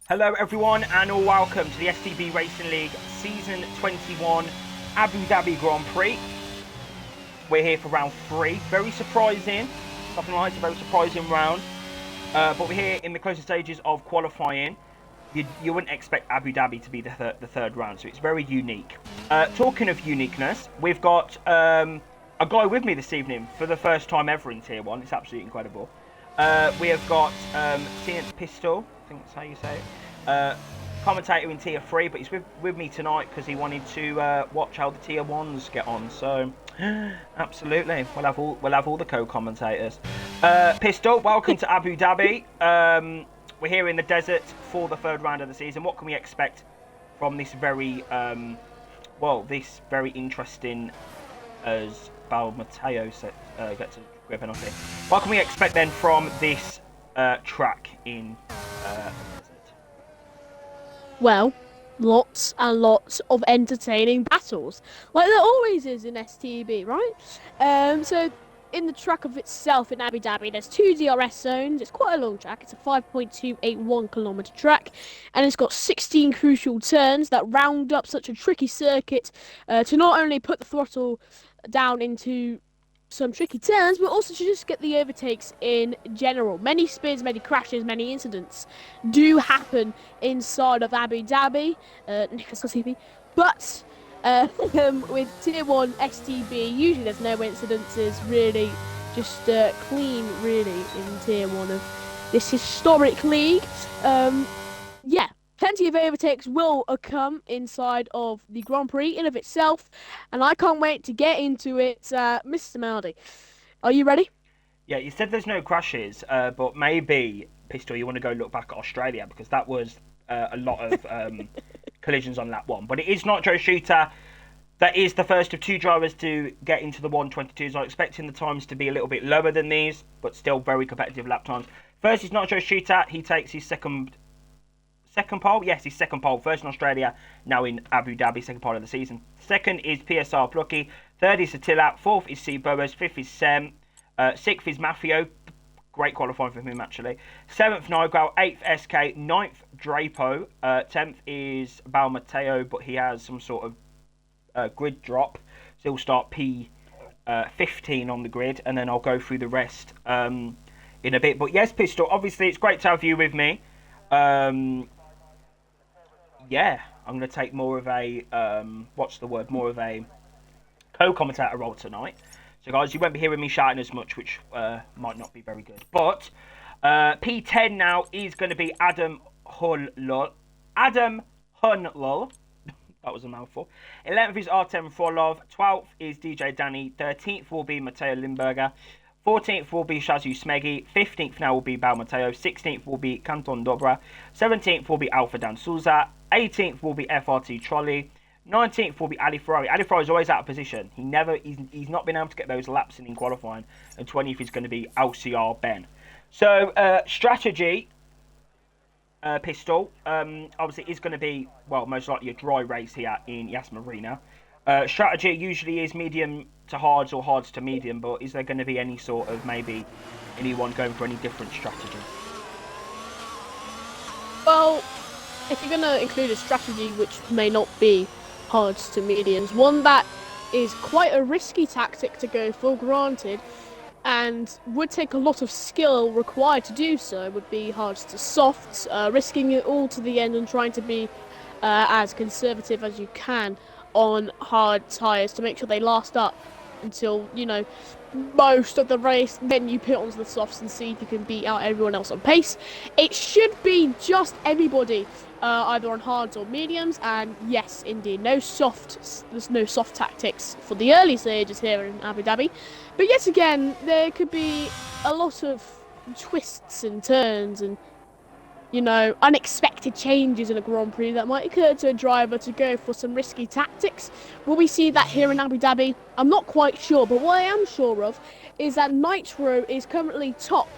Hello everyone and welcome to the STB Racing League Season 21 Abu Dhabi Grand Prix. We're here for round 3. Very surprising. Nothing like it's a very surprising round. But we're here in the closing stages of qualifying. You wouldn't expect Abu Dhabi to be the third round, so it's very unique. Talking of uniqueness, we've got a guy with me this evening for the first time ever in Tier 1. It's absolutely incredible. We have got Pistol, I think that's how you say it, commentator in Tier 3, but he's with me tonight because he wanted to watch how the Tier 1s get on. So, absolutely, we'll have all the co-commentators. Pistol, welcome to Abu Dhabi. We're here in the desert for the third round of the season. What can we expect from this very interesting, as Bal Mateo gets a grip on it. What can we expect then from this track in the desert? Well, lots and lots of entertaining battles, like there always is in STB, right? So in the track of itself in Abu Dhabi, there's 2 DRS zones. It's quite a long track. It's a 5.281 kilometer track, and it's got 16 crucial turns that round up such a tricky circuit to not only put the throttle down into some tricky turns, but also to just get the overtakes in general. Many spins, many crashes, many incidents do happen inside of Abu Dhabi, but with Tier 1 STB, usually there's no incidences, really, just clean, really, in Tier 1 of this historic league. Yeah. Plenty of overtakes will come inside of the Grand Prix in of itself, and I can't wait to get into it. Mr. Maldi, are you ready? Yeah, you said there's no crashes, but maybe, Pistol, you want to go look back at Australia, because that was a lot of collisions on lap 1. But it is not Joe Shooter. That is the first of 2 drivers to get into the 122s. I'm expecting the times to be a little bit lower than these, but still very competitive lap times. First is not Joe Shooter. He takes his second pole? Yes, his second pole. First in Australia, now in Abu Dhabi, second pole of the season. Second is PSR Plucky. Third is Attila. Fourth is C. Boas. Fifth is Sem. Sixth is Mafio. Great qualifying for him, actually. Seventh, Nigel. Eighth, SK. Ninth, Drapo. 10th is Bal Mateo, but he has some sort of grid drop. So he'll start P15 on the grid, and then I'll go through the rest in a bit. But yes, Pistol, obviously it's great to have you with me. Yeah, I'm going to take more of a, more of a co-commentator role tonight. So guys, you won't be hearing me shouting as much, which might not be very good. But P10 now is going to be Adam Hunlul. Adam Hunlul. That was a mouthful. 11th is Artem Frolov. 12th is DJ Danny. 13th will be Matteo Limberger. 14th will be Shazu Smegi. 15th now will be Bal Mateo. 16th will be Canton Dobra. 17th will be Alpha Dan Souza. 18th will be FRT Trolley. 19th will be Ali Ferrari. Ali Ferrari is always out of position. He's not been able to get those laps in qualifying. And 20th is going to be LCR Ben. So, strategy, Pistol, obviously is going to be, well, most likely a dry race here in Yas Marina. Strategy usually is medium to hards or hards to medium, but is there going to be any sort of, maybe, anyone going for any different strategy? Well, if you're going to include a strategy which may not be hards to mediums, one that is quite a risky tactic to go for, granted, and would take a lot of skill required to do so, would be hards to softs, risking it all to the end and trying to be as conservative as you can on hard tyres to make sure they last up until, you know, most of the race. Then you put onto the softs and see if you can beat out everyone else on pace. It should be just everybody either on hards or mediums, and yes, indeed, there's no soft tactics for the early stages here in Abu Dhabi. But yet again, there could be a lot of twists and turns and, you know, unexpected changes in a Grand Prix that might occur to a driver to go for some risky tactics. Will we see that here in Abu Dhabi? I'm not quite sure, but what I am sure of is that Nitro is currently top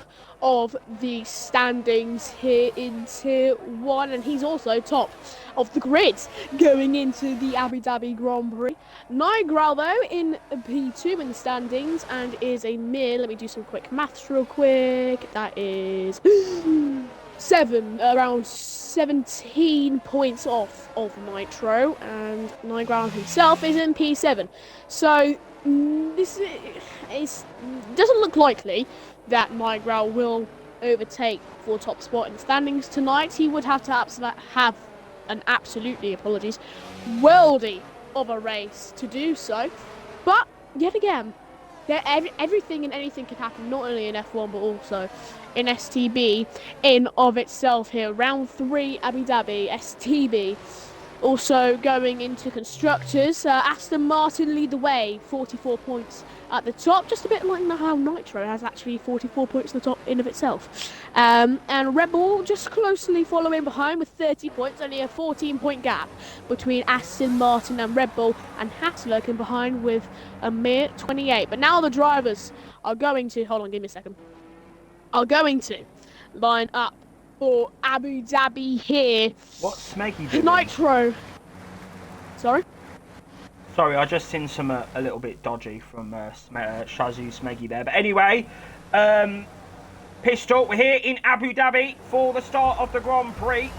of the standings here in Tier 1, and he's also top of the grid going into the Abu Dhabi Grand Prix. Nigel, though, in P2 in the standings and is a mere, let me do some quick maths real quick, that is around 17 points off of Nitro, and Nightground himself is in P7. So this doesn't look likely that Nightground will overtake for top spot in the standings tonight. He would have to have an absolutely, apologies, worldy of a race to do so. But yet again, everything and anything can happen, not only in F1 but also in STB in of itself here. Round 3, Abu Dhabi, STB. Also going into constructors, Aston Martin lead the way, 44 points at the top, just a bit like how Nitro has actually 44 points at the top in of itself. And Red Bull just closely following behind with 30 points, only a 14-point gap between Aston Martin and Red Bull, and Haas lurking behind with a mere 28. But now the drivers are going to, hold on, give me a second, are going to line up for Abu Dhabi here. What's Smeggy doing? Nitro. Sorry? Sorry, I just seen some a little bit dodgy from Shazoo Smeggy there. But anyway, Pistol, we're here in Abu Dhabi for the start of the Grand Prix.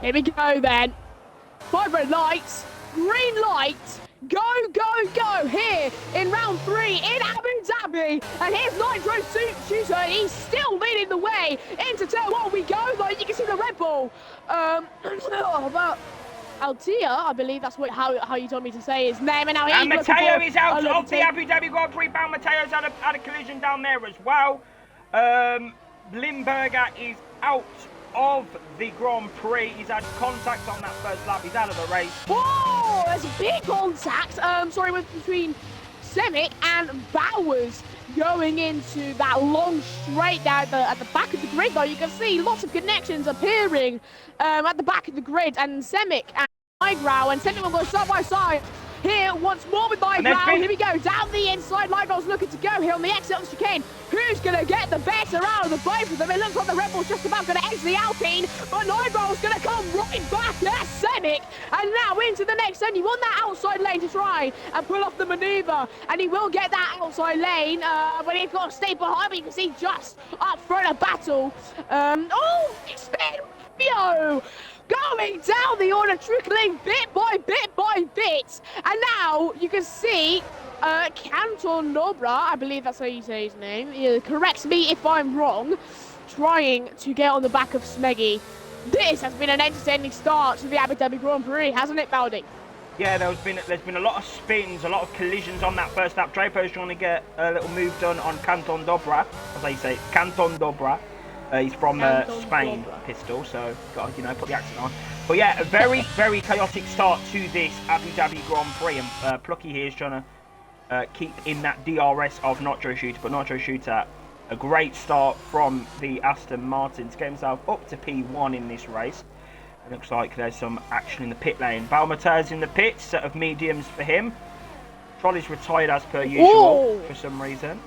Here we go then. 5 red lights, green light. Go, go, go here in round 3 in Abu Dhabi. And here's Nitro Shooter. He's still leading the way into turn 1. We go, though. You can see the Red Bull. About Altia, I believe that's how you told me to say his name. And now he's Matteo is out of the Abu Dhabi Grand Prix bound. Matteo's had a collision down there as well. Limburger is out of the Grand Prix. He's had contact on that first lap. He's out of the race. Whoa! There's a big contact. Between Semic and Bowers going into that long straight down at the back of the grid. Though you can see lots of connections appearing at the back of the grid, and Semic and Nightground, and Semic will go side by side. Here once more with Nightground. Here we go down the inside. Nightground's looking to go here on the exit of the chicane. Who's going to get the better out of the both of them? It looks like the Red Bull's just about going to exit the Alpine, but Nightground's going to come right back. There's Semic, and now into the next turn. He won that outside lane to try and pull off the manoeuvre, and he will get that outside lane, but he's got to stay behind. But you can see just up front a battle. It's been Fio going down the order, trickling bit by bit by bit. And now you can see Canton Nobra, I believe that's how you say his name. Correct me if I'm wrong. Trying to get on the back of Smeggy. This has been an entertaining start to the Abu Dhabi Grand Prix, hasn't it, Baldi? Yeah, there's been a lot of spins, a lot of collisions on that first lap. Drapo's trying to get a little move done on Canton Dobra, as they say, Canton Dobra. He's from Spain, Pistol, so got to, put the accent on. But yeah, a very, very chaotic start to this Abu Dhabi Grand Prix, and Plucky here is trying to keep in that DRS of Nitro Shooter, but Nitro Shooter, a great start from the Aston Martin to get himself up to P1 in this race. It looks like there's some action in the pit lane. Balmateur's in the pits, set of mediums for him. Trolley's retired as per usual for some reason.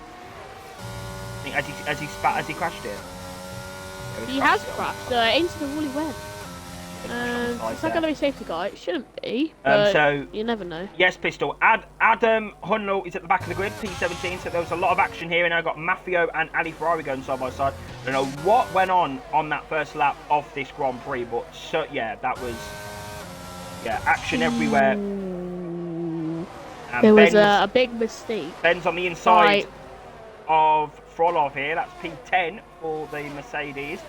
I think as he crashed it. He has crashed into the woolly web. It's not going to be safety car. It shouldn't be, but so you never know. Yes, Pistol. Adam Hunlo is at the back of the grid, P17, so there was a lot of action here, and I got Maffio and Ali Ferrari going side by side. I don't know what went on that first lap of this Grand Prix, but that was action everywhere. There was a big mistake. Ben's on the inside of Frolov here. That's P10 for the Mercedes.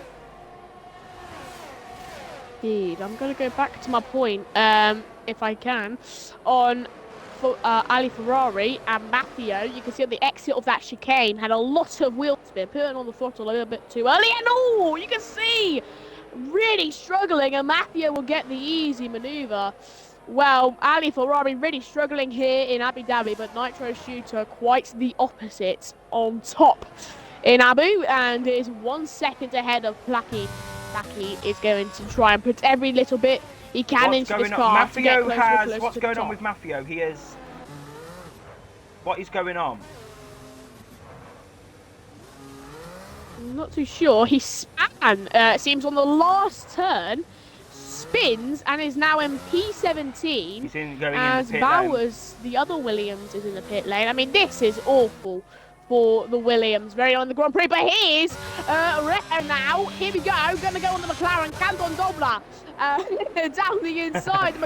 Indeed. I'm going to go back to my point, if I can, on Ali Ferrari and Maffio. You can see at the exit of that chicane had a lot of wheel spin, putting on the throttle a little bit too early, and you can see really struggling, and Maffio will get the easy manoeuvre. Well, Ali Ferrari really struggling here in Abu Dhabi, but Nitro Shooter quite the opposite on top in Abu, and is 1 second ahead of Plucky. Plucky is going to try and put every little bit he can into this car. What's going on with Maffio? What is going on? I'm not too sure. He span, it seems, on the last turn, spins, and is now in P17. He's going as in the pit Bowers, lane. The other Williams, is in the pit lane. I mean, this is awful for the Williams. Very on the Grand Prix, but here's Reto now. Here we go. Going to go on the McLaren. Canton Dobler. Down the inside, the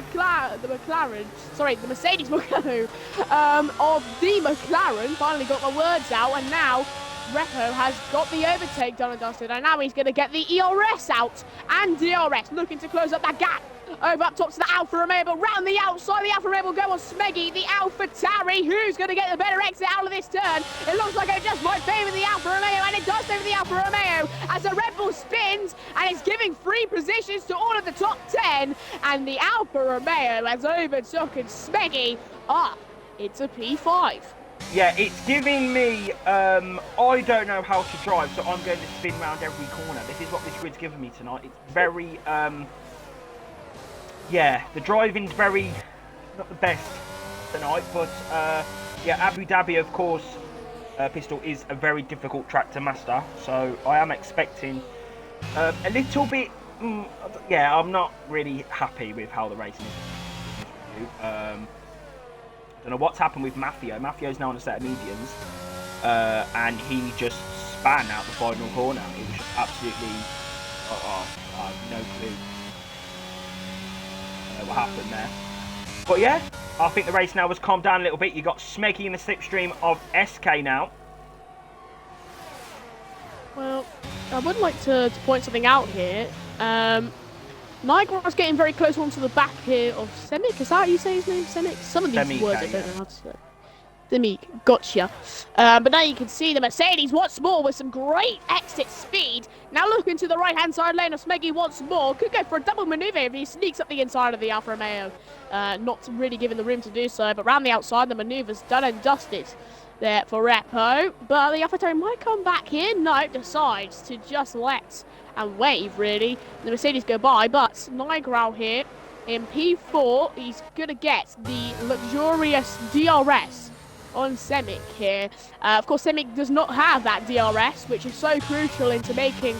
Mercedes will go of the McLaren. Finally got my words out, and now Reto has got the overtake done and dusted, and now he's going to get the ERS out, and DRS looking to close up that gap. Over up top to the Alfa Romeo, but round the outside, the Alfa Romeo will go on Smeggy, the Alfa Tauri. Who's going to get the better exit out of this turn? It looks like it just might favour the Alfa Romeo, and it does favour the Alfa Romeo as the Red Bull spins, and it's giving free positions to all of the top 10, and the Alfa Romeo has overtaken Smeggy up into P5. Yeah, it's giving me, I don't know how to drive, so I'm going to spin round every corner. This is what this grid's giving me tonight. It's very, yeah, the driving's very, not the best tonight, but, yeah, Abu Dhabi, of course, Pistol, is a very difficult track to master, so I am expecting a little bit, yeah, I'm not really happy with how the racing is. I don't know what's happened with Maffio. Maffio's now on a set of mediums, and he just span out the final corner. It was just absolutely, I have no clue what happened there. But yeah, I think the race now has calmed down a little bit. You got Smeggy in the slipstream of SK now. Well, I would like to point something out here. Nigel's getting very close onto the back here of Semic. Is that how you say his name? Semic? Some of these Semic, words I don't know how to say. Semic, gotcha. But now you can see the Mercedes once more with some great exit speed. Now looking to the right-hand side lane of Smeggy once more. Could go for a double maneuver if he sneaks up the inside of the Alfa Romeo. Not really given the room to do so, but round the outside, the maneuver's done and dusted there for Repo. But the AlphaTauri might come back here. No, decides to just let and wave, really. The Mercedes go by, but Nigel here in P4, he's going to get the luxurious DRS on Semic here. Of course, Semic does not have that DRS, which is so crucial into making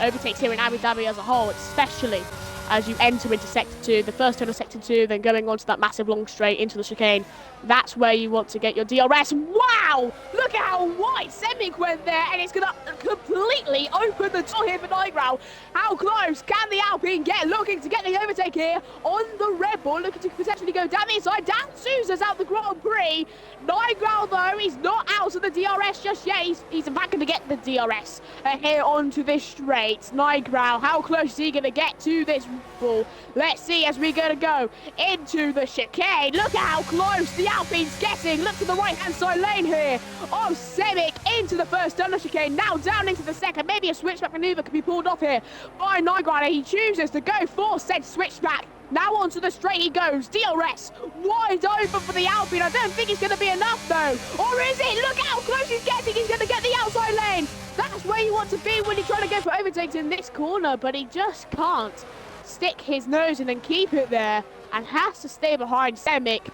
overtakes here in Abu Dhabi as a whole, especially as you enter into Sector 2, the first turn of Sector 2, then going on to that massive long straight into the chicane. That's where you want to get your DRS. Wow! Look at how wide Semic went there, and it's going to completely open the door here for Nigel. How close can the Alpine get? Looking to get the overtake here on the Red Bull, looking to potentially go down the inside. Dan Souza's out the Grand Prix. Nigel, though, he's not out of the DRS just yet. He's in fact going to get the DRS here onto this straight. Nigel, how close is he going to get to this Bull? Let's see as we're going to go into the chicane. Look at how close the Alpine's getting. Look to the right-hand side lane here of Semic into the first turn of chicane. Now down into the second. Maybe a switchback maneuver could be pulled off here by Nigel. He chooses to go for said switchback. Now onto the straight he goes. DRS wide open for the Alpine. I don't think it's going to be enough though. Or is it? Look how close he's getting. He's going to get the outside lane. That's where you want to be when you're trying to go for overtakes in this corner, but he just can't stick his nose in and keep it there and has to stay behind Semic.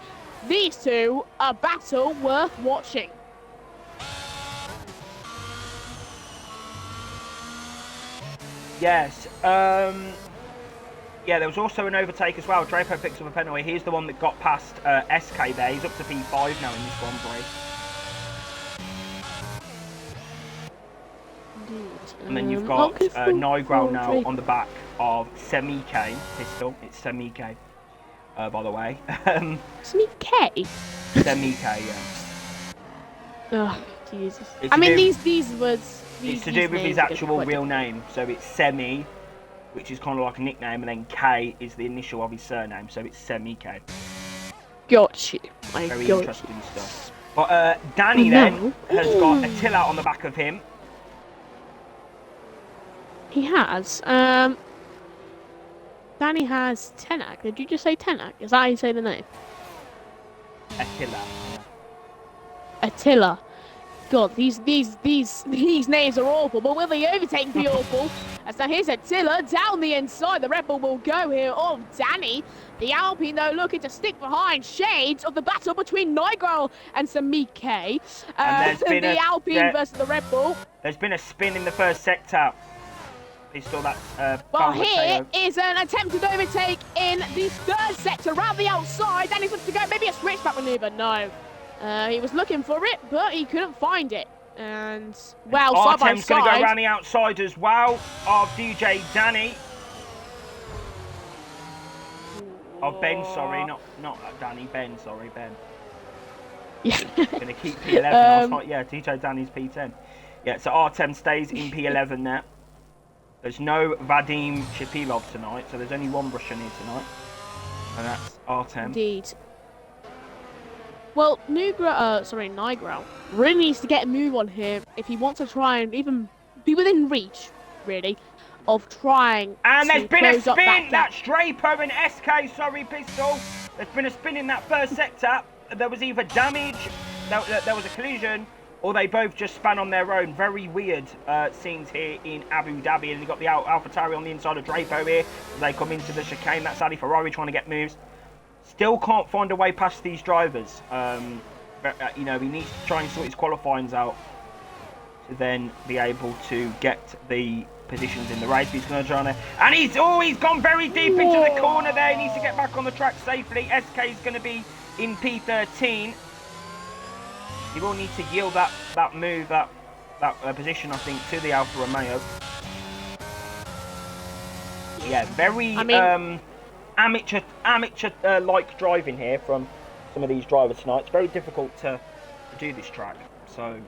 These two, a battle worth watching. Yes, yeah, there was also an overtake as well. Drapo picks up a penalty. He's the one that got past SK there. He's up to P5 now in this Grand Prix. And then you've got Nigel now on the back of Semi-K. Pistol. It's Semi-K, by the way. Semi-K? Semi-K, yeah. Oh, Jesus. I mean, these words... It's to do with his actual real name. So it's Semi, which is kind of like a nickname, and then K is the initial of his surname. So it's Semi-K. Got you. Very interesting stuff. But Danny then has got Attila on the back of him. He has. Danny has Tenak. Did you just say Tenak? Is that how you say the name? Attila. Attila. God, these names are awful, but will the overtake be awful? As now here's Attila down the inside. The Red Bull will go here. Oh, Danny. The Alpine, though, looking to stick behind. Shades of the battle between Nigel and Semi-K. The Alpine versus the Red Bull. There's been a spin in the first sector. Pistol, that's well, here is an attempted overtake in the third sector, around the outside. Danny's looking to go, maybe a switchback maneuver. No. He was looking for it, but he couldn't find it. And, well, side by Artem's going to go side. around the outside as well of DJ Danny. Of Ben, sorry, not Danny, Ben, sorry, Ben. Yeah. Going to keep P11. I was like, yeah, DJ Danny's P10. Yeah, so Artem stays in P11 there. There's no Vadim Shapilov tonight, so there's only one Russian here tonight. And that's Artem. Indeed. Well, Nigral really needs to get a move on here if he wants to try and even be within reach, really, of trying and to there's been a close up that spin! gap. That's Draper and SK, sorry, Pistol. There's been a spin in that first sector. There was either damage, there was a collision, or they both just span on their own. Very weird scenes here in Abu Dhabi. And you've got the AlphaTauri on the inside of Drapo here. They come into the chicane. That's Ali Ferrari trying to get moves. Still can't find a way past these drivers. You know, he needs to try and sort his qualifyings out to then be able to get the positions in the race. He's going to try and he's gone very deep into the corner there. He needs to get back on the track safely. SK is going to be in P13. He will need to yield that move, that position, I think, to the Alfa Romeo. Yeah, very amateur-like driving here from some of these drivers tonight. It's very difficult to do this track, so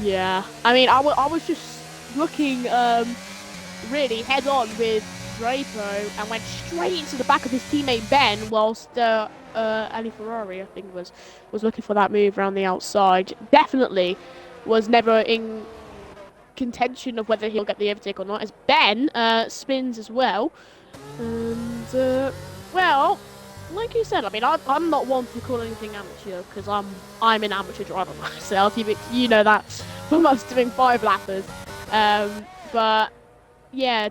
yeah. I mean, I was just looking really head on with Drapo and went straight into the back of his teammate Ben, whilst Ali Ferrari, I think, was looking for that move around the outside. Definitely was never in contention of whether he'll get the overtake or not, as Ben spins as well. And well, like you said, I mean, I'm not one to call anything amateur because I'm an amateur driver myself. You know that from us doing 5-lappers. But yeah,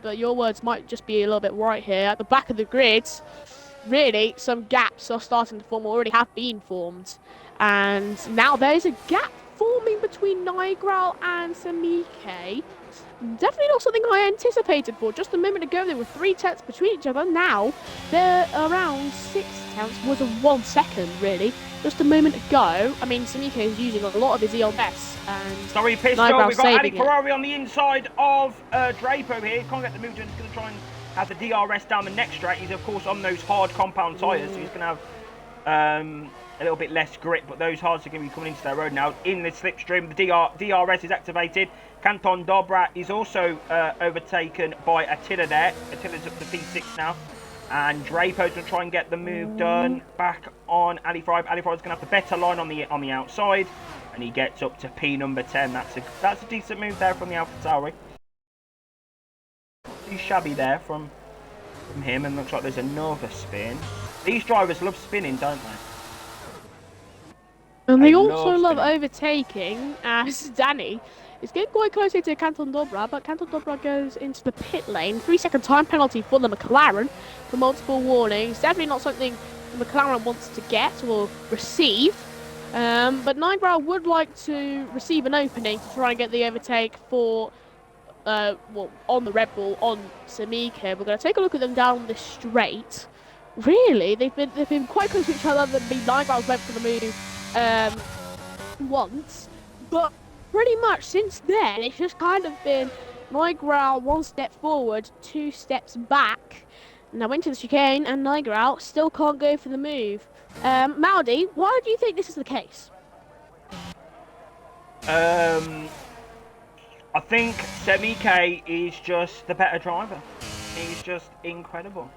but your words might just be a little bit right here. At the back of the grid, really, some gaps are starting to form, already have been formed. And now there's a gap forming between Nigral and Samike. Definitely not something I anticipated for. Just a moment ago, there were 3 tenths between each other. Now, they're around 6 tenths, was a 1 second, really. Just a moment ago. I mean, Samike is using a lot of his ELS. And sorry, Pistol. Nigral's We've got Ali saving it. Ferrari on the inside of Drapo here. Can't get the move done. He's going to try and have the DRS down the next straight. He's, of course, on those hard compound tyres, so he's going to have a little bit less grip, but those hards are going to be coming into their road now. In the slipstream, the DRS is activated. Canton Dobra is also overtaken by Attila there. Attila's up to P6 now. And Drapo's going to try and get the move done back on Ali Ferrari. Ali Ferrari's going to have the better line on the outside. And he gets up to P number 10. That's a decent move there from the AlphaTauri. Too shabby there from him, and looks like there's another spin. These drivers love spinning, don't they? And they also love overtaking, as Danny is getting quite closely to Canton Dobra, but Canton Dobra goes into the pit lane. 3-second time penalty for the McLaren for multiple warnings. Definitely not something the McLaren wants to get or receive. But Nigral would like to receive an opening to try and get the overtake for, on the Red Bull, on Samike. We're going to take a look at them down this straight. Really, they've been quite close to each other. Nigral's went for the move once, but pretty much since then it's just kind of been Nigral 1 step forward, 2 steps back. Now into the chicane, and Nigral still can't go for the move. Maudi, why do you think this is the case? I think Samike is just the better driver. He's just incredible.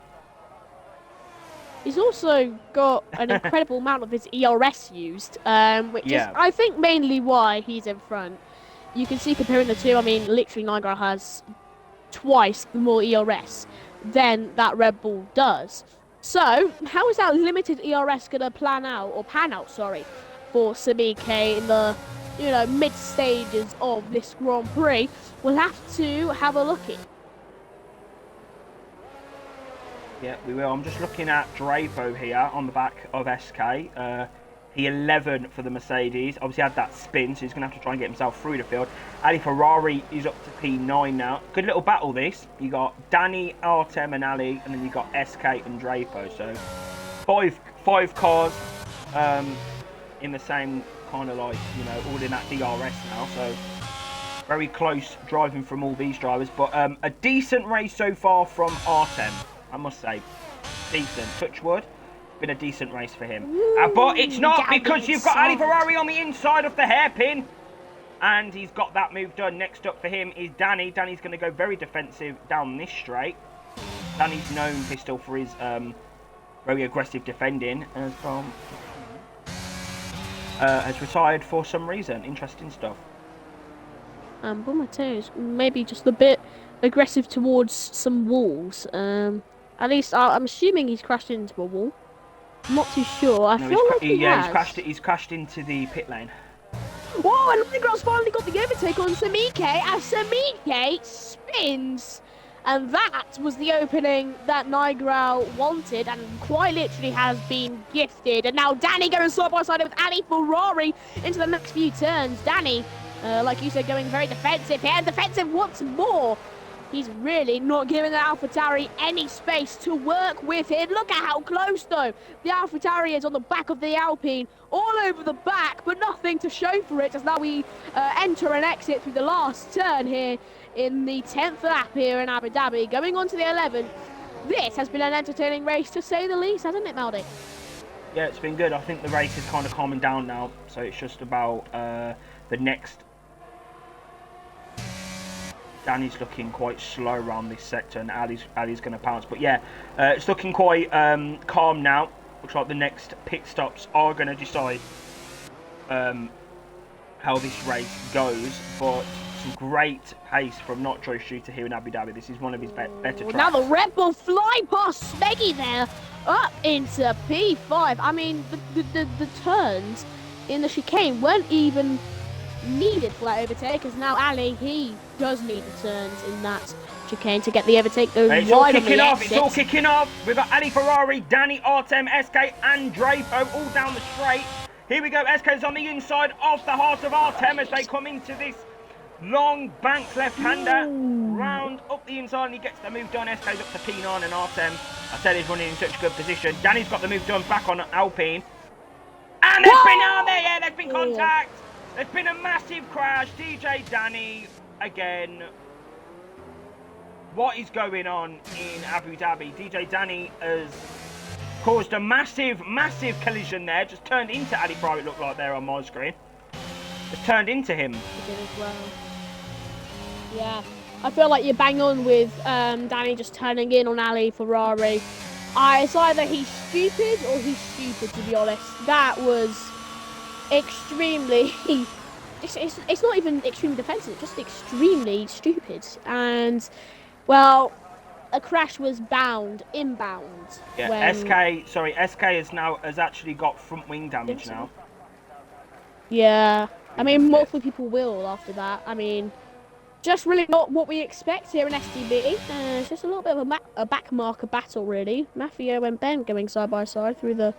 He's also got an incredible amount of his ERS used, which is, I think, mainly why he's in front. You can see comparing the two, I mean, literally Nigral has twice the more ERS than that Red Bull does. So, how is that limited ERS going to pan out, for Samike in the, mid stages of this Grand Prix? We'll have to have a look at. Yeah, we will. I'm just looking at Drapo here on the back of SK. P11 for the Mercedes. Obviously had that spin, so he's going to have to try and get himself through the field. Ali Ferrari is up to P9 now. Good little battle this. You got Danny, Artem and Ali, and then you got SK and Drapo. So five 5 cars in the same kind of like, you know, all in that DRS now. So very close driving from all these drivers. But a decent race so far from Artem, I must say. Decent. Touch wood. Been a decent race for him. But it's not, because you've got Ali Ferrari on the inside of the hairpin. And he's got that move done. Next up for him is Danny. Danny's going to go very defensive down this straight. Danny's known, Pistol, for his very aggressive defending. Has retired for some reason. Interesting stuff. On my toes. Maybe just a bit aggressive towards some walls. At least I'm assuming he's crashed into a wall. I'm not too sure. I feel like he has. He's crashed into the pit lane. Whoa, and Nigro's finally got the overtake on Samike as Samike spins. And that was the opening that Nigro wanted and quite literally has been gifted. And now Danny going side by side with Ali Ferrari into the next few turns. Danny, like you said, going very defensive here. And defensive once more. He's really not giving the AlphaTauri any space to work with here. Look at how close, though. The AlphaTauri is on the back of the Alpine, all over the back, but nothing to show for it as now we enter and exit through the last turn here in the 10th lap here in Abu Dhabi. Going on to the 11th. This has been an entertaining race, to say the least, hasn't it, Maldi? Yeah, it's been good. I think the race is kind of calming down now, so it's just about the next. Danny's looking quite slow around this sector, and Ali's going to pounce. But yeah, it's looking quite calm now. Looks like the next pit stops are going to decide how this race goes. But some great pace from Nitro Shooter here in Abu Dhabi. This is one of his better tracks. Now the Red Bull fly past Smeggy there, up into P5. I mean, the turns in the chicane weren't even needed for that overtake, as now Ali, he does need the turns in that chicane to get the overtake. It's all kicking off. It's all kicking off. We've got Ali Ferrari, Danny, Artem, SK and Drapo all down the straight. Here we go. SK's on the inside of the heart of Artem as they come into this long banked left-hander. Round up the inside and he gets the move done. SK's up to P9 and Artem, I said, he's running in such a good position. Danny's got the move done back on Alpine. And there's been, there's been contact. There's been a massive crash. DJ Danny again. What is going on in Abu Dhabi? DJ Danny has caused a massive collision there. Just turned into Ali Ferrari, it looked like there on my screen. Just turned into him. He did as well. Yeah, I feel like you're bang on with Danny just turning in on Ali Ferrari. It's either he's stupid or he's stupid, to be honest. That was extremely it's not even extremely defensive, it's just extremely stupid. And well, a crash was inbound. Yeah, when SK has actually got front wing damage now. Yeah, I mean multiple people will after that. I mean, just really not what we expect here in STB. It's just a little bit of a backmarker battle, really. Mafia and Ben going side by side through the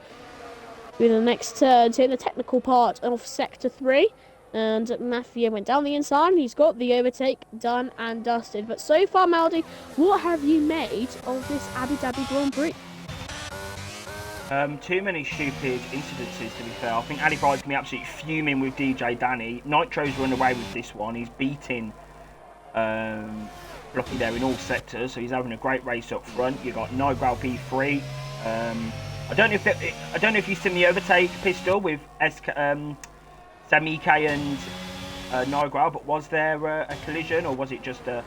next turns here in the technical part of Sector 3. And Mafia went down the inside and he's got the overtake done and dusted. But so far, Maldi, what have you made of this Abu Dhabi Grand Prix? Too many stupid incidences, to be fair. I think Ali Ferrari's going to be absolutely fuming with DJ Danny. Nitro's run away with this one. He's beating Blocky there in all sectors, so he's having a great race up front. You've got Nigro P3. I don't know if you've seen the overtake pistol with Samike and Nigro, but was there a collision or was it just a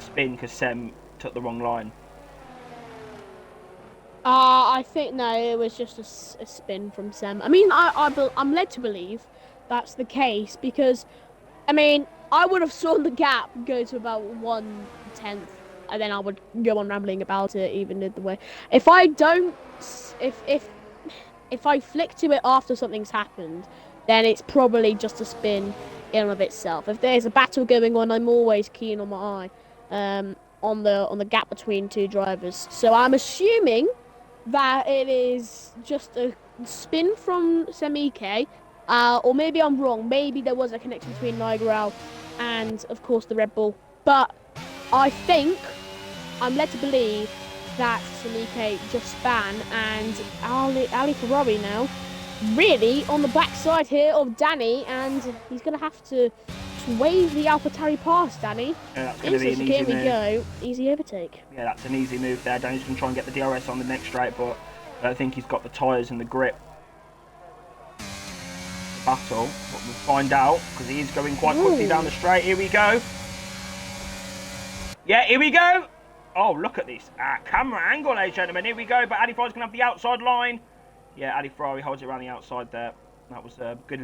spin because Sem took the wrong line? I think no, it was just a spin from Sem. I mean, I'm led to believe that's the case because, I mean, I would have saw the gap go to about 1/10, and then I would go on rambling about it even the way. If I don't, if I flick to it after something's happened, then it's probably just a spin in and of itself. If there's a battle going on, I'm always keen on my eye on the gap between two drivers. So I'm assuming that it is just a spin from Samike, or maybe I'm wrong. Maybe there was a connection between Nigro and, of course, the Red Bull. But I think I'm led to believe that Samike just span, and Ali Ferrari now really on the backside here of Danny, and he's going to have to wave the AlphaTauri past Danny. Yeah, that's going to be an easy here we move. go, easy overtake. Yeah, that's an easy move there. Danny's going to try and get the DRS on the next straight, but I don't think he's got the tyres and the grip. Battle, but we'll find out, because he is going quite quickly down the straight. Here we go. Yeah, here we go. Oh, look at this. Camera angle, ladies and gentlemen. Here we go, but Ali Ferrari's going to have the outside line. Yeah, Ali Ferrari holds it around the outside there. That was a good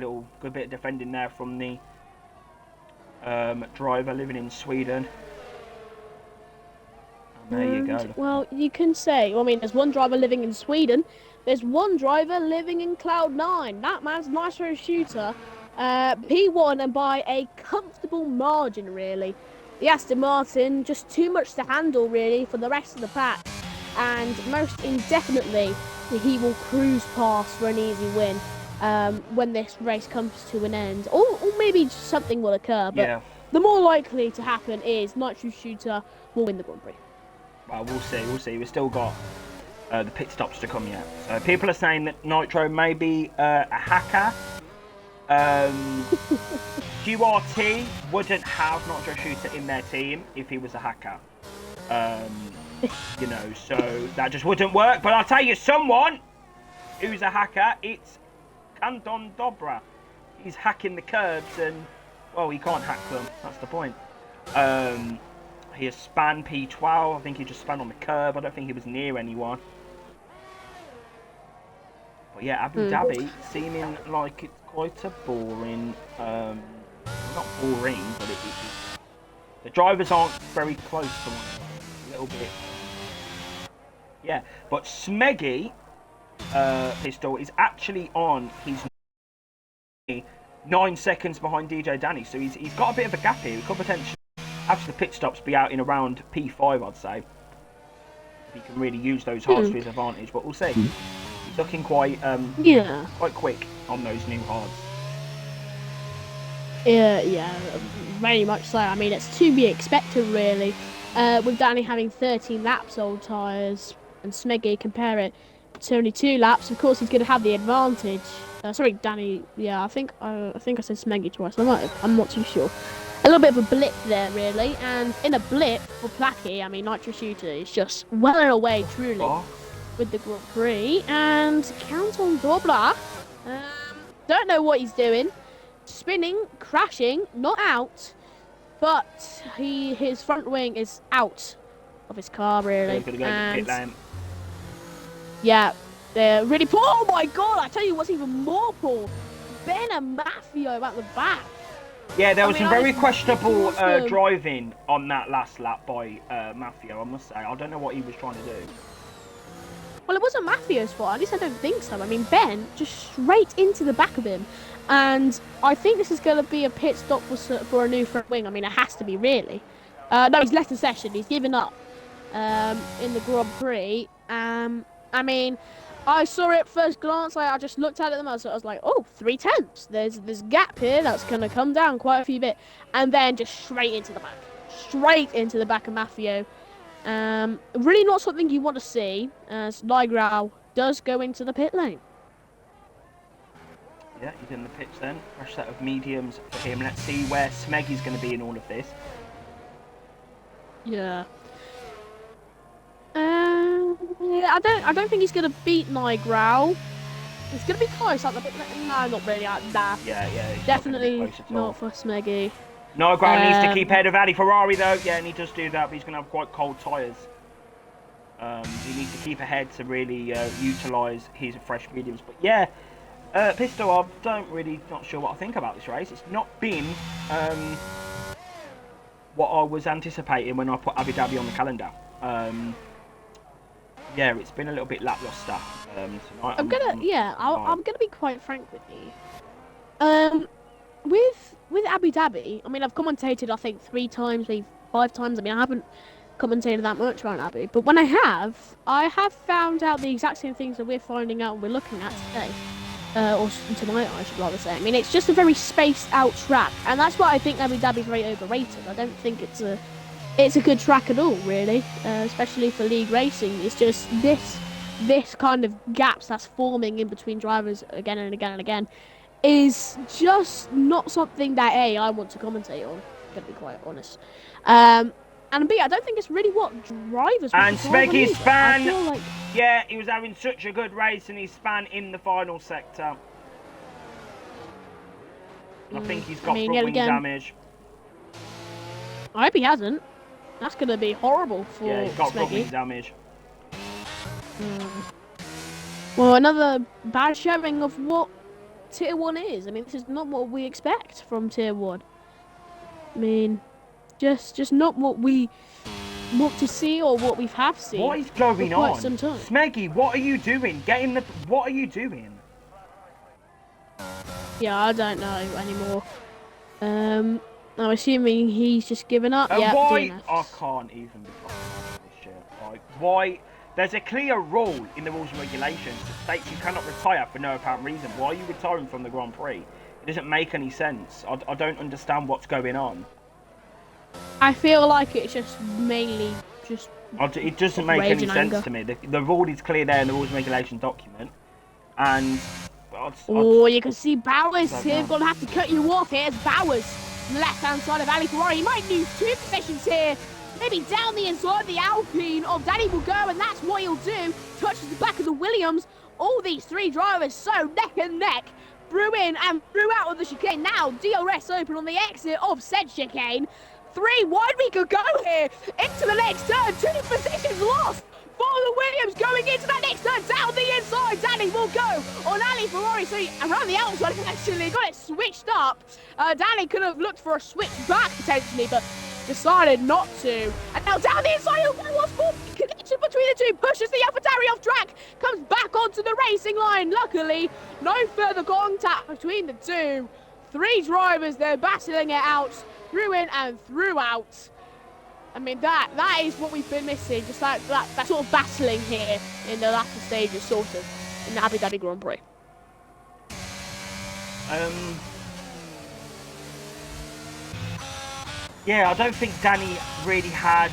bit of defending there from the driver living in Sweden. And there you go. Well, you can say, I mean, there's one driver living in Sweden. There's one driver living in Cloud9. That man's Nitro Shooter. P1 and by a comfortable margin, really. The Aston Martin, just too much to handle, really, for the rest of the pack. And most indefinitely, he will cruise past for an easy win when this race comes to an end. Or maybe something will occur, but yeah. The more likely to happen is Nitro Shooter will win the Grand Prix. Well, we'll see. We've still got the pit stops to come yet. So people are saying that Nitro may be a hacker. QRT wouldn't have Nitro Shooter in their team if he was a hacker. You know, so that just wouldn't work. But I'll tell you someone who's a hacker, it's Canton Dobra. He's hacking the curbs and, well, he can't hack them. That's the point. He has span P12. I think he just span on the curb. I don't think he was near anyone. But yeah, Abu Dhabi seeming like it's quite a boring, not boring, but the drivers aren't very close to one another. A little bit. Yeah, but Smeggy Pistol is actually on his 9 seconds behind DJ Danny, so he's got a bit of a gap here. He could potentially, after the pit stops, be out in around P5, I'd say. He can really use those hards to his advantage, but we'll see. He's looking quite quite quick on those new hards. Yeah, very much so. I mean, it's to be expected, really. With Danny having 13 laps old tyres and Smeggy compare it to only 2 laps, of course he's going to have the advantage. Sorry, Danny. Yeah, I think I said Smeggy twice. I'm not too sure. A little bit of a blip there, really. And in a blip for Placky, I mean, Nitro Shooter is just well and away, truly, with the Grand Prix. And Canton Dobra, don't know what he's doing. Spinning, crashing, not out, but his front wing is out of his car, really. He's gonna go to the pit lane. Yeah, they're really poor. Oh my god, I tell you what's even more poor. Ben and Mafio at the back. Yeah, there was some very questionable driving on that last lap by Mafio, I must say. I don't know what he was trying to do. Well, it wasn't Mafio's fault, at least I don't think so. I mean, Ben just straight into the back of him. And I think this is going to be a pit stop for a new front wing. I mean, it has to be, really. No, he's left the session. He's given up in the Grand Prix. I mean, I saw it first glance. I just looked at it and I was like, oh, 3/10. There's this gap here that's going to come down quite a few bit. And then just straight into the back. Straight into the back of Mafio. Really not something you want to see, as Ligrau does go into the pit lane. Yeah, he's in the pits then. Fresh set of mediums for him. Let's see where Smeggy's going to be in all of this. Yeah. I don't think he's going to beat Ligrau. It's going to be close at the pit lane. No, not really. Nah. Yeah. Definitely not for Smeggy. Ligrau needs to keep ahead of Ali Ferrari though. Yeah, and he does do that, but he's going to have quite cold tyres. He needs to keep ahead to really utilise his fresh mediums. But yeah, Pistol, not sure what I think about this race. It's not been what I was anticipating when I put Abu Dhabi on the calendar. Yeah, it's been a little bit lackluster tonight. I'm gonna be quite frank with you. With Abu Dhabi, I mean, I've commentated I think 3 times, maybe 5 times. I mean, I haven't commentated that much around Abu, but when I have found out the exact same things that we're finding out and we're looking at today. Or tonight, I should rather say. I mean, it's just a very spaced out track, and that's why I think Abu Dhabi is very overrated. I don't think it's it's a good track at all, really, especially for league racing. It's just this kind of gaps that's forming in between drivers again and again and again is just not something that I want to commentate on. Gonna be quite honest. And B, I don't think it's really what drivers want And to drive on Smeggy either. span. I feel like Yeah, he was having such a good race and he span in the final sector. I think he's got front wing damage. I hope he hasn't. That's going to be horrible for Yeah, he's got front Smeggy. wing damage. Well, another bad showing of what Tier 1 is. I mean, this is not what we expect from Tier 1. I mean, just not what we want to see or what we have seen. What is going for on? quite some time. Smeggy, what are you doing? Get in the... What are you doing? Yeah, I don't know anymore. I'm assuming he's just given up. Yeah, why? DNF. I can't even be fucking this shit. Like, why? There's a clear rule in the rules and regulations that states you cannot retire for no apparent reason. Why are you retiring from the Grand Prix? It doesn't make any sense. I don't understand what's going on. I feel like it's just mainly just. It doesn't make any sense to me. The rule is clear there in the rules and regulations document, and. Oh, you can see Bowers here. Gonna have to cut you off. Here's Bowers on the left-hand side of Ali Ferrari. He might lose 2 positions here. Maybe down the inside of the Alpine of Danny will go, and that's what he'll do. Touches the back of the Williams. All these three drivers so neck and neck. Through in and through out of the chicane. Now DRS open on the exit of said chicane. 3 wide we could go here. Into the next turn. 2 positions lost. For the Williams going into that next turn, down the inside, Danny will go on Ali Ferrari, so around the outside actually, got it switched up. Danny could have looked for a switch back potentially, but decided not to. And now down the inside, he'll go what's for connection between the two, pushes the AlphaTauri off track, comes back onto the racing line. Luckily, no further contact between the two. 3 drivers, they're battling it out, through in and through out. I mean, that is what we've been missing, just that sort of battling here in the latter stages, sort of, in the Abu Dhabi Grand Prix. Yeah, I don't think Danny really had...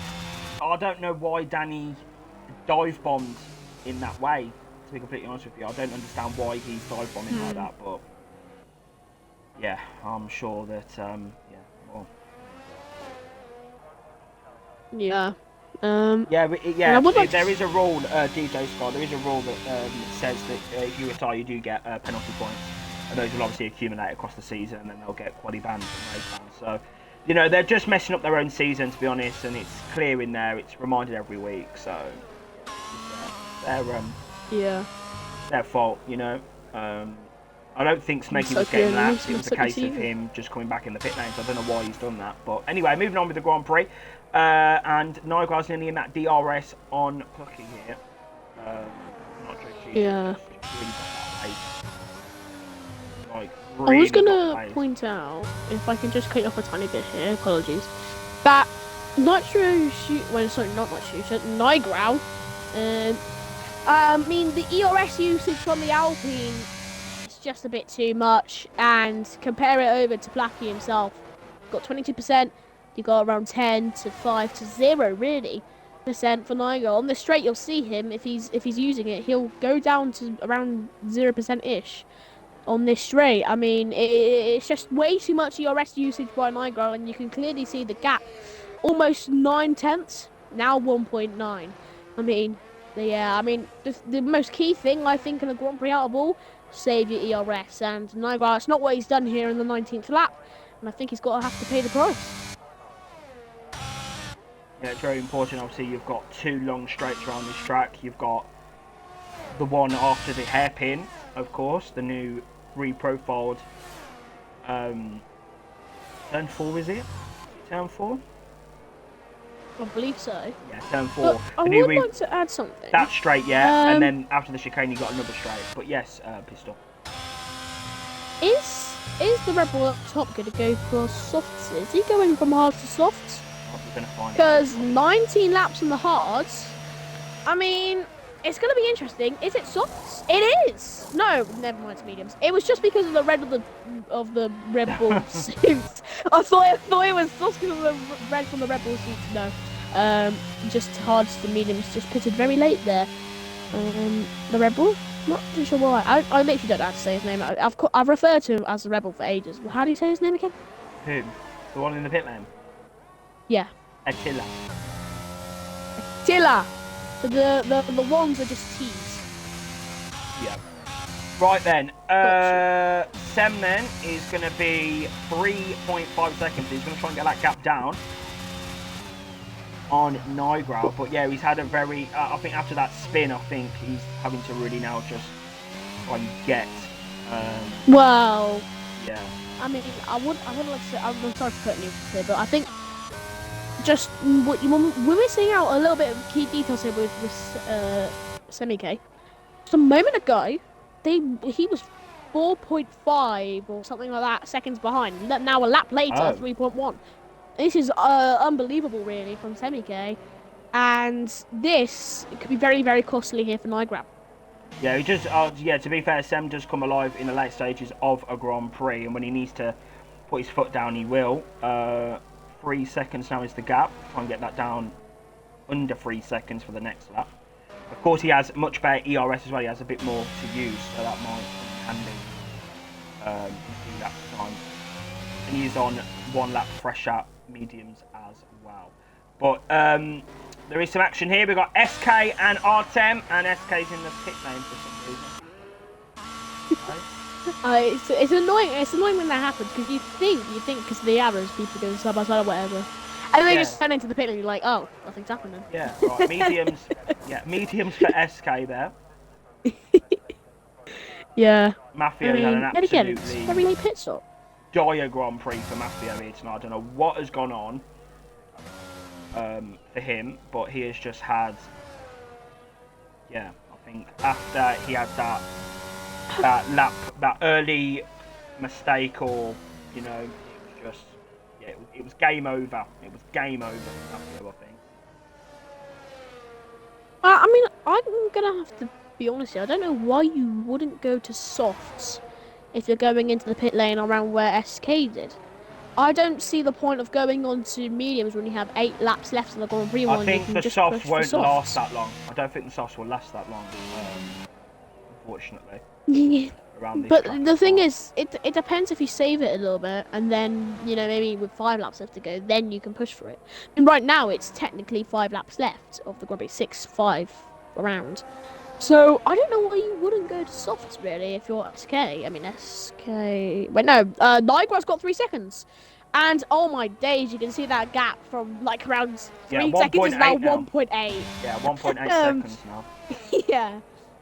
I don't know why Danny dive bombed in that way, to be completely honest with you. I don't understand why he's dive bombing like that, but... Yeah, I'm sure that, yeah, well... Yeah. There is a rule, DJ Scott. There is a rule that says that if you retire, you do get penalty points, and those will obviously accumulate across the season, and then they'll get quali bans and race bans. So, you know, they're just messing up their own season, to be honest, and it's clear in there. It's reminded every week, so their fault, you know. I don't think Smeggy was getting laps. It was a case of him just coming back in the pit lanes. I don't know why he's done that, but anyway, moving on with the Grand Prix. And Nigel's nearly in that DRS on Plucky here. Not sure I was gonna point out, if I can just cut you off a tiny bit here, apologies, that Nitro Nigel, I mean, the ERS usage from the Alpine is just a bit too much, and compare it over to Plucky himself. Got 22%. You got around 10 to 5 to 0 really % for Nigel. On the straight, you'll see him if he's using it. He'll go down to around 0% ish on this straight. I mean, it's just way too much ERS usage by Nigel, and you can clearly see the gap. Almost 9/10, now 1.9. I mean, yeah. I mean, the most key thing I think in a Grand Prix out of all, save your ERS. And Nigel, it's not what he's done here in the 19th lap, and I think he's got to have to pay the price. Yeah, it's very important. Obviously, you've got 2 long straights around this track. You've got the one after the hairpin, of course, the new reprofiled turn 4, is it? Turn 4? I believe so. Yeah, turn 4. But I would like to add something. That's straight, yeah. And then after the chicane, you got another straight. But yes, Pistol. Is the Red Bull up top going to go for softs? Is he going from hard to softs? Because 19 laps on the hards, I mean, it's going to be interesting. Is it softs? It is. No, never mind. It's mediums. It was just because of the red of the Red Bull suits. I thought it was just because of the red from the Red Bull suits. No, just hards to mediums. Just pitted very late there. The Red Bull. Not too sure why. I literally don't know how to say his name. I've referred to him as the Rebel for ages. How do you say his name again? Who? The one in the pit lane? Yeah. Attila. Attila. The ones are just T's. Yeah. Right then. Sem then is going to be 3.5 seconds. He's going to try and get that gap down on Nigro. But yeah, he's had a very... I think after that spin, I think he's having to really now just try and get... well... Yeah. I mean, I would like to say... I'm sorry for putting you here, but I think... Just we're missing out a little bit of key details here with Semi-K. Just a moment ago, he was 4.5 or something like that seconds behind. Now a lap later, 3.1. This is unbelievable, really, from Semi-K, and this could be very, very costly here for Nigrab. Yeah, he just to be fair, Sem does come alive in the late stages of a Grand Prix, and when he needs to put his foot down, he will. 3 seconds now is the gap. Try and get that down under 3 seconds for the next lap. Of course, he has much better ERS as well. He has a bit more to use, so that might be handy in that time. And he's on 1 lap fresh out mediums as well. But there is some action here. We've got SK and Artem, and SK's in the pit lane for some reason. It's annoying. It's annoying when that happens because you think because of the arrows, people going side by side or whatever, and then they just turn into the pit and you're like, oh, nothing's happening. Yeah, right. Mediums. Mediums for SK there. Yeah. Mafia had an absolutely very late pit stop. Dire Grand Prix for Mafia here tonight. I don't know what has gone on for him, but he has just had. Yeah, I think after he had that lap, that early mistake, or it was just it was game over. It was game over for Mafia, I think. I mean, I'm gonna have to be honest here. I don't know why you wouldn't go to softs if you're going into the pit lane around where SK did. I don't see the point of going on to mediums when you have 8 laps left in the Grand Prix. I think the softs won't last that long. I don't think the softs will last that long, unfortunately. Yeah. But the thing is, it depends if you save it a little bit, and then, maybe with 5 laps left to go, then you can push for it. And right now, it's technically 5 laps left of the Grand Prix, 6-5 around. So, I don't know why you wouldn't go to softs, really, if you're SK. I mean, SK... Wait, no. Nigra's got 3 seconds. And, oh my days, you can see that gap from, around 3 seconds is now 1.8. Yeah, 1.8 seconds now. Yeah.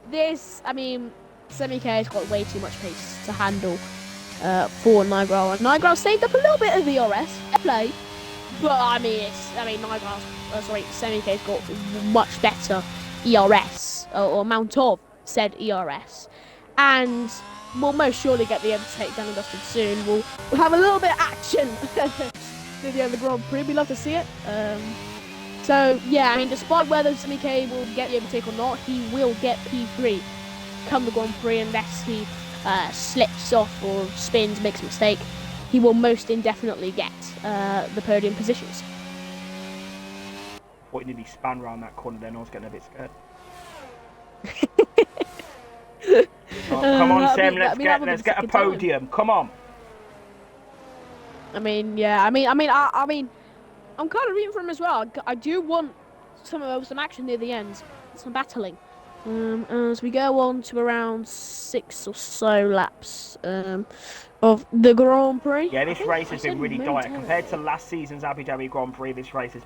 This, I mean... Semi-K has got way too much pace to handle for Nigro. And Nigro saved up a little bit of ERS, play. But, Semi-K's got much better ERS, or amount of said ERS. And we'll most surely get the overtake done and dusted soon. We'll have a little bit of action to the end of the Grand Prix. We love to see it. So, yeah, I mean, despite whether Semi-K will get the overtake or not, he will get P3 come the Grand Prix unless he slips off or spins, makes a mistake. He will most indefinitely get the podium positions. What did he span around that corner then? I was getting a bit scared. Come on, Sam, let's get a podium. Come on. I mean, yeah, I mean, I'm kind of rooting for him as well. I do want some action near the end, some battling. As we go on to around 6 or so laps of the Grand Prix. Yeah, this race has been really dire compared to last season's Abu Dhabi Grand Prix. This race has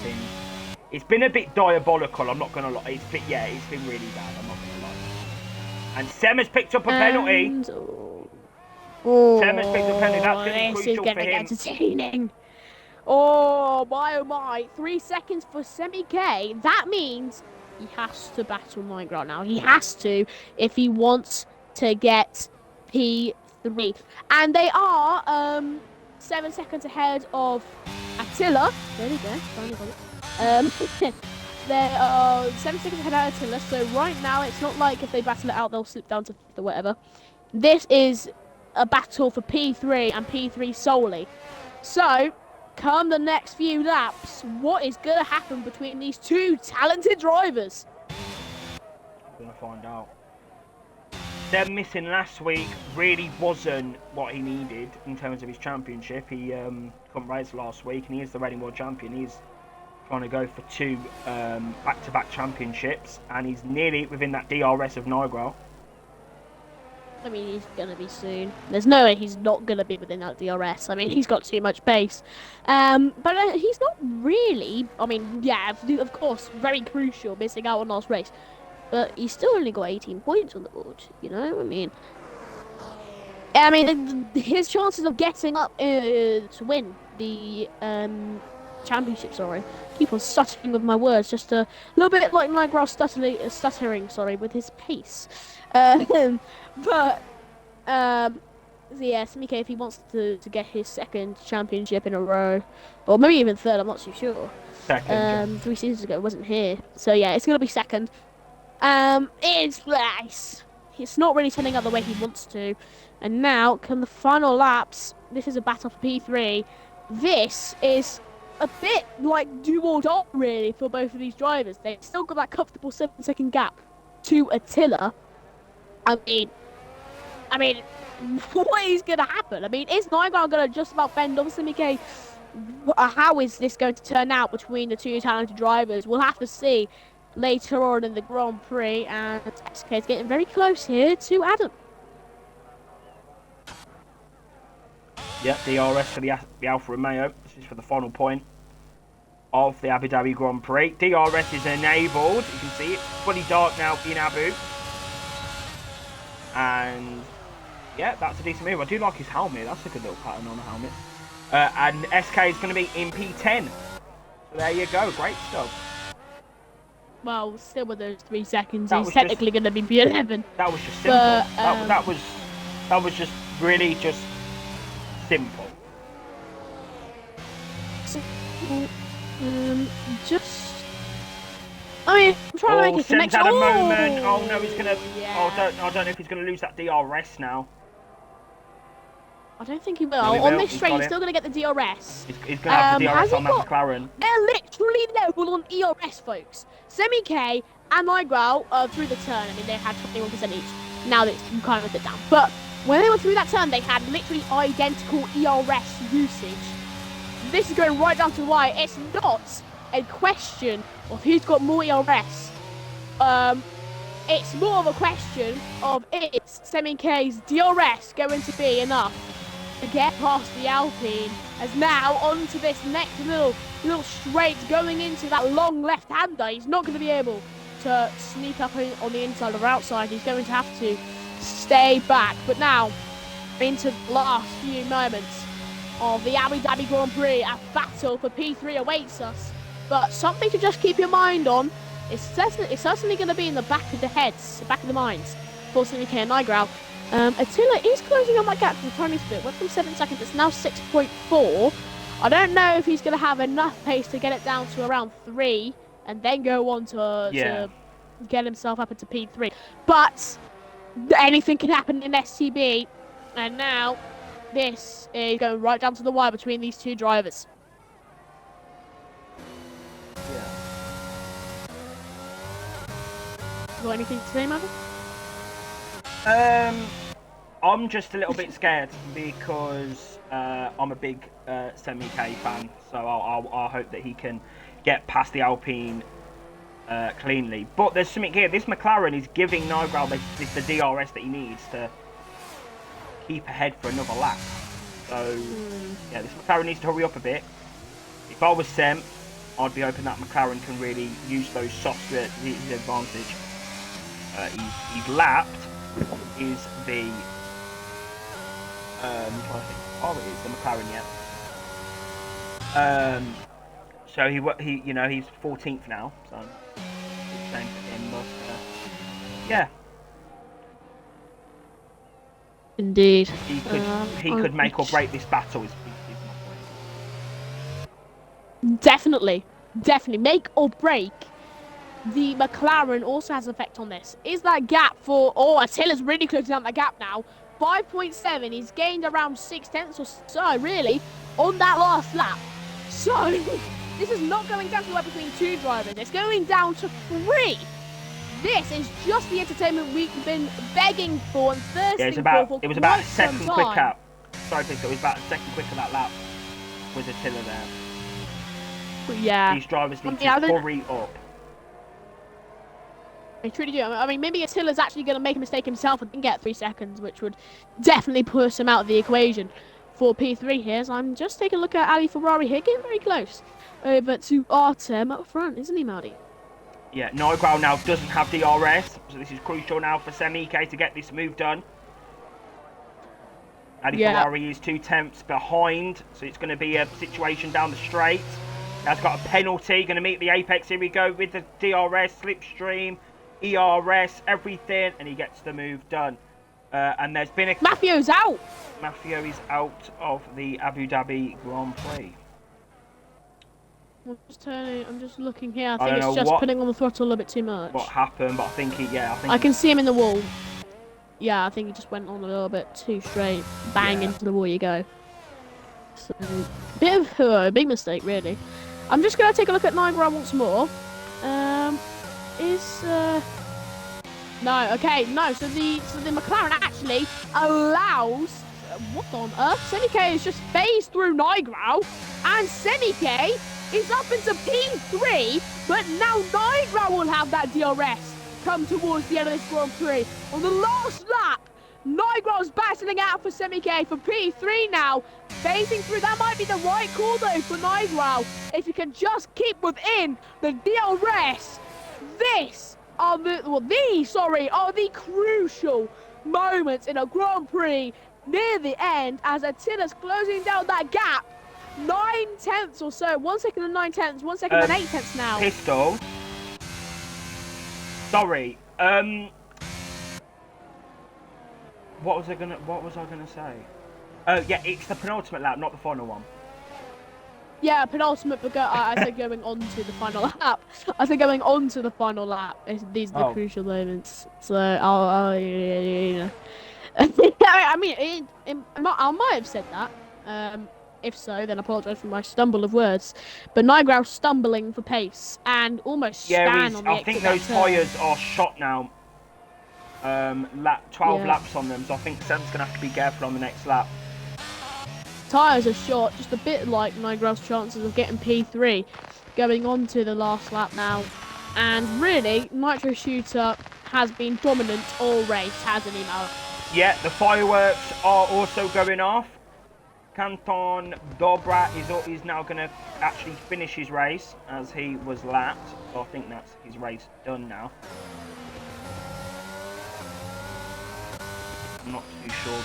been a bit diabolical. I'm not gonna lie. It's been really bad. I'm not gonna lie. And Sem has picked up a penalty. Sem has picked up a penalty. That's going to be crucial for him. This is going to get entertaining. Oh my! 3 seconds for Semi-K. That means he has to battle Nigro now. He has to if he wants to get P3. And they are 7 seconds ahead of Attila. There we go. Finally got it. They're 7 seconds ahead of Attila, so right now it's not like if they battle it out, they'll slip down to 5th or whatever. This is a battle for P3 and P3 solely. So, come the next few laps, what is going to happen between these two talented drivers? We're going to find out. Them missing last week really wasn't what he needed in terms of his championship. He couldn't race last week, and he is the reigning world champion. He's trying to go for 2 back-to-back championships, and he's nearly within that DRS of Nigel. I mean, he's going to be soon. There's no way he's not going to be within that DRS. I mean, he's got too much pace. But he's not really. I mean, yeah, of course, very crucial, missing out on last race. But he's still only got 18 points on the board, you know? I mean, his chances of getting up to win the championship, sorry. Keep on stuttering with my words, just a little bit like Nigel stuttering, with his pace. So yeah, Samike, if he wants to get his 2nd championship in a row, or maybe even 3rd, I'm not too sure. 2nd. 3 seasons ago, wasn't here. So yeah, it's going to be 2nd. It's nice. It's not really turning out the way he wants to. And now, come the final laps, this is a battle for P3. This is a bit like do or die, really, for both of these drivers. They've still got that comfortable 7-second gap to Attila. I mean, what is going to happen? I mean, is Nigel going to just about fend off Samike? How is this going to turn out between the two talented drivers? We'll have to see later on in the Grand Prix, and SK is getting very close here to Adam. Yep, DRS for the Alfa Romeo. This is for the final point of the Abu Dhabi Grand Prix. DRS is enabled. You can see it's fully dark now in Abu. And yeah, that's a decent move. I do like his helmet. That's a good little pattern on the helmet. And SK is going to be in P10. So there you go. Great stuff. Well, still with those 3 seconds, he's technically going to be P11. That was just simple. But, that was just really just simple. I mean, I'm trying to make a connection. At a moment. Oh no, he's gonna. Yeah. I don't know if he's gonna lose that DRS now. I don't think he will. On this straight, he's still going to get the DRS. He's going to have the DRS on that McLaren. They're literally level on ERS, folks. Semi-K and Nigel through the turn. I mean, they had 21% each. Now that it's kind of a bit down. But when they were through that turn, they had literally identical ERS usage. This is going right down to the wire. It's not a question of who's got more ERS. It's more of a question of is Semi-K's DRS going to be enough to get past the Alpine, as now onto this next little straight going into that long left-hander. He's not going to be able to sneak up on the inside or outside. He's going to have to stay back. But now, into the last few moments of the Abu Dhabi Grand Prix, a battle for P3 awaits us. But something to just keep your mind on, it's certainly going to be in the back of the heads, the back of the minds, for Samike and Nigel. Attila is closing on that gap for a tiny bit. Went from 7 seconds, it's now 6.4. I don't know if he's going to have enough pace to get it down to around 3 and then go on to get himself up into P3. But anything can happen in STB. And now this is going right down to the wire between these two drivers. Got anything to say, Maverick? I'm just a little bit scared because I'm a big Semi-K fan, so I'll hope that he can get past the Alpine cleanly. But there's something here. This McLaren is giving Nigel the DRS that he needs to keep ahead for another lap. So yeah, this McLaren needs to hurry up a bit. If I was Sem, I'd be hoping that McLaren can really use those softs to his advantage. He's lapped is the it's the McLaren, yeah. So he you know, he's 14th now, so it's same for him, but yeah. Indeed. He could make or break this battle. Is definitely make or break the McLaren also has an effect on this. Is that gap for... Oh, Attila's really closing down that gap now. 5.7. He's gained around 6/10 or so, really, on that last lap. So, this is not going down to the between two drivers. It's going down to 3. This is just the entertainment we've been begging for and thirsting it was about a second quicker. Sorry, Pistol, it was about a second quicker that lap with Attila there. But yeah. These drivers need to hurry up. They truly do. I mean, maybe Attila's actually going to make a mistake himself and get 3 seconds, which would definitely push him out of the equation for P3 here. So I'm just taking a look at Ali Ferrari here, getting very close over to Artem up front, isn't he, Maddie? Yeah, Nigel now doesn't have DRS, so this is crucial now for Semike to get this move done. Ali Ferrari is 2/10 behind, so it's going to be a situation down the straight. That's got a penalty, going to meet the apex. Here we go with the DRS, slipstream, ERS, everything, and he gets the move done. And there's been a... Mafio's out! Mafio is out of the Abu Dhabi Grand Prix. I'm just looking here. I think it's just putting on the throttle a little bit too much. What happened, but I think I can see him in the wall. Yeah, I think he just went on a little bit too straight. Bang into the wall you go. So, bit of a big mistake, really. I'm just going to take a look at Niagara once more. No, okay, no. So the McLaren actually allows. What on earth? Semike is just phased through Niagara, and Semike is up into P3. But now Niagara will have that DRS come towards the end of this Grand Prix. On the last lap, Niagara's battling out for Semike for P3 now. Phasing through, that might be the right call though for Niagara. If you can just keep within the DRS, these are the crucial moments in a Grand Prix near the end as Attila's closing down that gap. 9/10 or so, 1 second and 9/10, 1 second and 8/10 now. Pistol. Sorry. What was I gonna say? Oh yeah, it's the penultimate lap, not the final one. Yeah, penultimate, but I think going on to the final lap. I think going on to the final lap. These are the crucial moments. So I mean, I might have said that. If so, then I apologise for my stumble of words. But Niagara stumbling for pace and almost stand on the I think those tyres are shot now. 12 laps on them, so I think Sam's going to have to be careful on the next lap. Tyres are short, just a bit like Niagara's chances of getting P3. Going on to the last lap now. And really, Nitro Shooter has been dominant all race, hasn't he, Mal? Yeah, the fireworks are also going off. Canton Dobra is now going to actually finish his race as he was lapped. So I think that's his race done now. I'm not too sure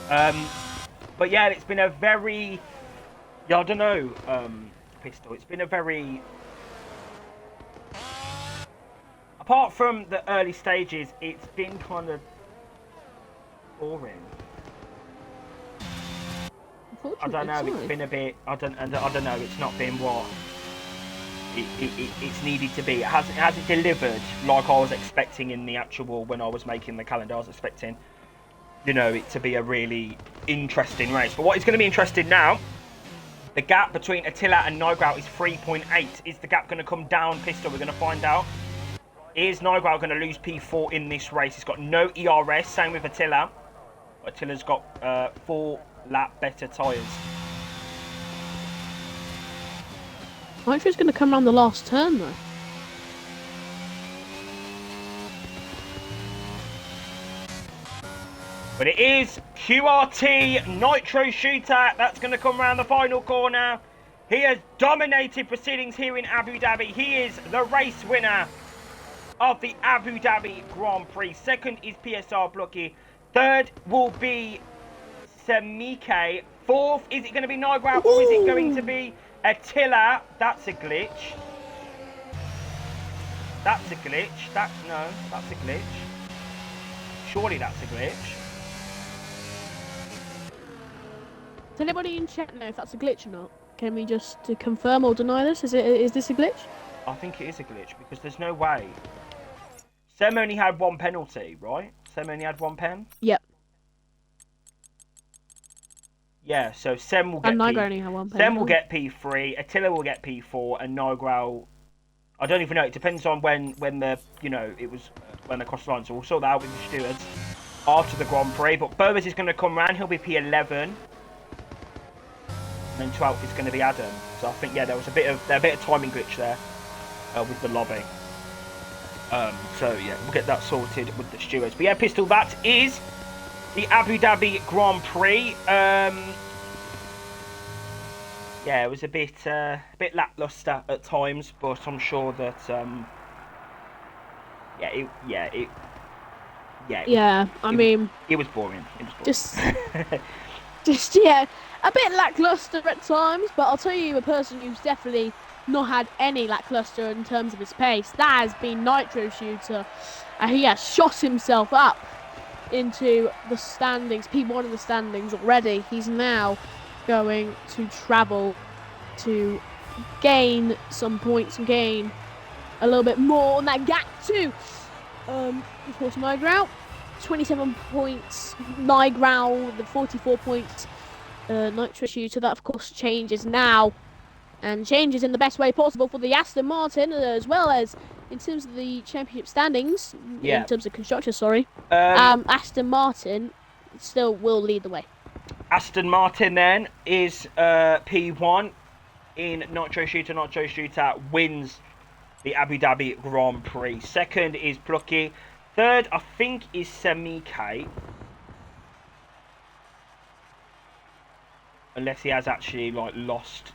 though. But yeah, it's been a very... Yeah, I don't know, Pistol. It's been a very... Apart from the early stages, it's been kind of boring. I don't know. It's been a bit. I don't know. It's not been what it's needed to be. It hasn't delivered like I was expecting in the actual when I was making the calendar. I was expecting, it to be a really interesting race. But what is going to be interesting now? The gap between Attila and Niagara is 3.8. Is the gap going to come down, Pistol? We're going to find out. Is Niagara going to lose P4 in this race? He's got no ERS. Same with Attila. Attila's got 4 lap better tyres. Nitro's going to come around the last turn though. But it is QRT Nitro Shooter that's going to come around the final corner. He has dominated proceedings here in Abu Dhabi. He is the race winner of the Abu Dhabi Grand Prix. Second is PSR Blocky. Third will be Semike. Fourth, is it going to be Niagara or is it going to be Attila? That's a glitch. That's a glitch. That's a glitch. Surely that's a glitch. Does anybody in chat know if that's a glitch or not? Can we just confirm or deny this? Is this a glitch? I think it is a glitch because there's no way. Sem only had one penalty, right? Sem only had one pen? Yep. Yeah, so Sem will And get Nigra only had one pen. Sem will get P3, Attila will get P4, and Nigral. I don't even know. It depends on when the it was when they crossed the line. So we'll sort that out with the stewards after the Grand Prix. But Boas is going to come round. He'll be P11, and then 12th is going to be Adam. So I think there was a bit of timing glitch there with the lobby. So yeah, we'll get that sorted with the stewards. But yeah, Pistol, that is the Abu Dhabi Grand Prix. Yeah, it was a bit lackluster at times, but I'm sure that it was boring. Just yeah, a bit lackluster at times. But I'll tell you a person who's definitely not had any lackluster in terms of his pace. That has been Nitro Shooter, and he has shot himself up into the standings, P1 in the standings already. He's now going to travel to gain some points and gain a little bit more on that gap too. Of course, Nigral, 27 points. Nigral, the 44 points. Nitro Shooter, that of course changes now, and changes in the best way possible for the Aston Martin, as well as in terms of the championship standings. Yeah. In terms of constructors, sorry. Aston Martin still will lead the way. Aston Martin then is P1 in Nitro Shooter. Nitro Shooter wins the Abu Dhabi Grand Prix. Second is Plucky. Third, I think, is Semike. Unless he has actually lost.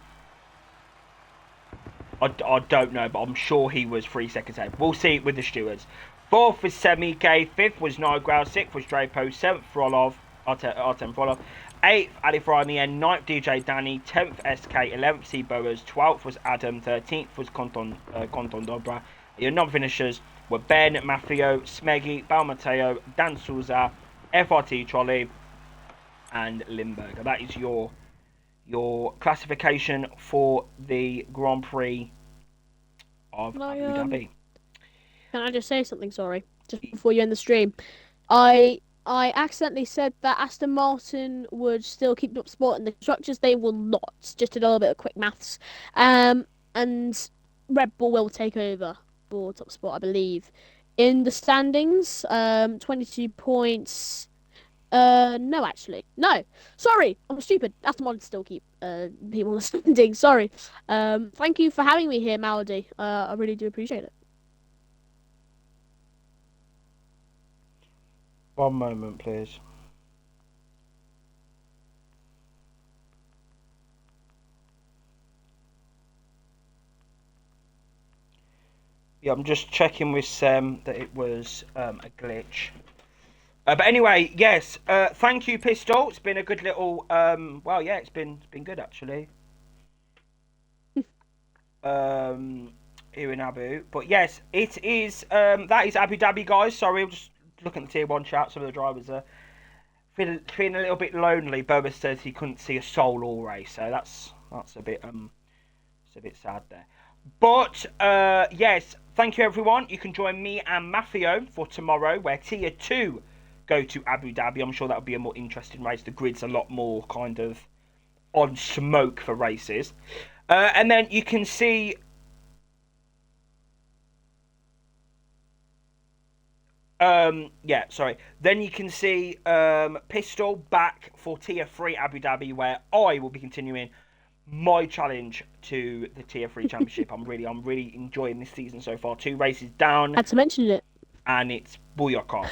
I don't know, but I'm sure he was 3 seconds ahead. We'll see it with the stewards. Fourth was Semike. Fifth was Nigral. Sixth was Drapo. Seventh, Frolov. Artem Frolov. 8th, Ali Fry in the end. 9th, DJ Danny. 10th, SK. 11th, C. Boas. 12th was Adam. 13th was Konton Dobra. Your non-finishers were Ben, Maffio, Smeggy, Balmateo, Dan Souza, FRT Trolley, and Limburger. That is your classification for the Grand Prix of Abu Dhabi. Can I just say something, sorry? Just before you end the stream. I accidentally said that Aston Martin would still keep top spot in the constructors. They will not. Just a little bit of quick maths. And Red Bull will take over for top spot, I believe. In the standings, 22 points. No, actually. No. Sorry, I'm stupid. Aston Martin still keep people in the standings. Sorry. Thank you for having me here, Malady. I really do appreciate it. One moment, please. Yeah, I'm just checking with Sam that it was a glitch. But anyway, yes. Thank you, Pistol. It's been a good little. Well, yeah, it's been good actually. Here in Abu, but yes, it is. That is Abu Dhabi, guys. Sorry, I'm just looking at the tier 1 chat. Some of the drivers are feeling a little bit lonely. Boba says he couldn't see a soul all race, so that's a bit it's a bit sad there. But yes, thank you everyone. You can join me and Maffio for tomorrow, where tier 2 go to Abu Dhabi. I'm sure that'll be a more interesting race. The grid's a lot more kind of on smoke for races, and then you can see. Yeah, sorry. Then you can see Pistol back for tier 3 Abu Dhabi, where I will be continuing my challenge to the tier 3 championship. I'm really enjoying this season so far. 2 races down. Had to mention it. And it's booyaka.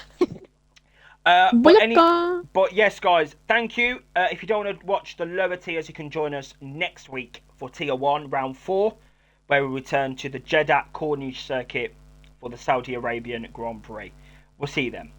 But yes, guys, thank you. If you don't want to watch the lower tiers, you can join us next week for tier 1 round 4, where we return to the Jeddah Corniche circuit for the Saudi Arabian Grand Prix. We'll see you then.